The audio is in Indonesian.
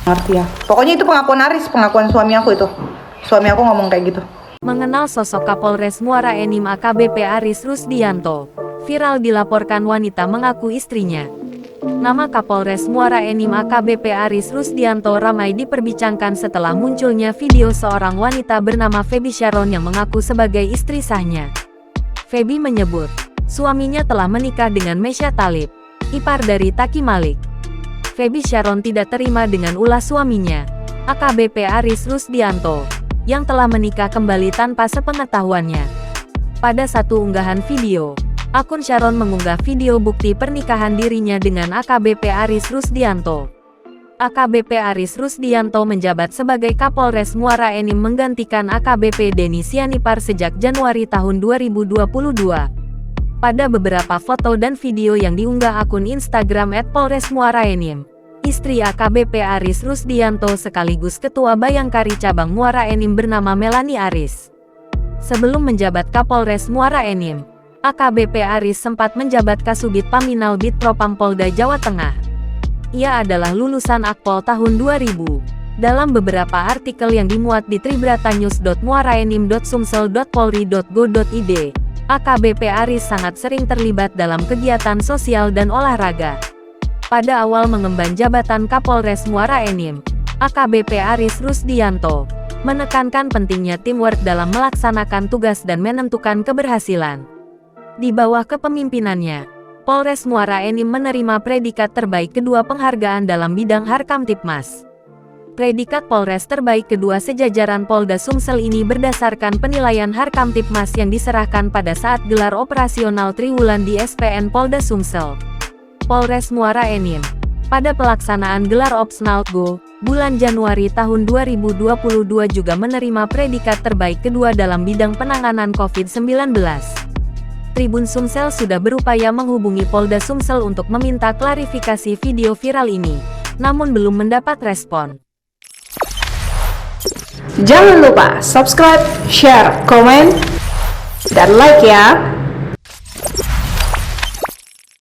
Ngerti ya. Pokoknya itu pengakuan Aris, pengakuan suami aku itu. Suami aku ngomong kayak gitu. Mengenal sosok Kapolres Muara Enim AKBP Aris Rusdianto, viral dilaporkan wanita mengaku istrinya. Nama Kapolres Muara Enim AKBP Aris Rusdianto ramai diperbincangkan setelah munculnya video seorang wanita bernama Feby Sharon yang mengaku sebagai istri sahnya. Feby menyebut, suaminya telah menikah dengan Mesya Talib, ipar dari Taki Malik. Feby Sharon tidak terima dengan ulah suaminya, AKBP Aris Rusdianto, yang telah menikah kembali tanpa sepengetahuannya. Pada satu unggahan video, akun Sharon mengunggah video bukti pernikahan dirinya dengan AKBP Aris Rusdianto. AKBP Aris Rusdianto menjabat sebagai Kapolres Muara Enim menggantikan AKBP Denny Sianipar sejak Januari tahun 2022. Pada beberapa foto dan video yang diunggah akun Instagram @polresmuaraenim, istri AKBP Aris Rusdianto sekaligus Ketua Bayangkari Cabang Muara Enim bernama Melanie Aris. Sebelum menjabat Kapolres Muara Enim, AKBP Aris sempat menjabat Kasubit Paminal Bid Propam Polda Jawa Tengah. Ia adalah lulusan Akpol tahun 2000. Dalam beberapa artikel yang dimuat di tribratanews.muaraenim.sumsel.polri.go.id, AKBP Aris sangat sering terlibat dalam kegiatan sosial dan olahraga. Pada awal mengemban jabatan Kapolres Muara Enim, AKBP Aris Rusdianto menekankan pentingnya teamwork dalam melaksanakan tugas dan menentukan keberhasilan. Di bawah kepemimpinannya, Polres Muara Enim menerima predikat terbaik kedua penghargaan dalam bidang Harkamtipmas. Predikat Polres terbaik kedua sejajaran Polda Sumsel ini berdasarkan penilaian Harkamtipmas yang diserahkan pada saat gelar operasional Triwulan di SPN Polda Sumsel. Polres Muara Enim, pada pelaksanaan gelar Opsnalgo, bulan Januari tahun 2022 juga menerima predikat terbaik kedua dalam bidang penanganan COVID-19. Tribun Sumsel sudah berupaya menghubungi Polda Sumsel untuk meminta klarifikasi video viral ini, namun belum mendapat respon. Jangan lupa subscribe, share, komen, dan like ya!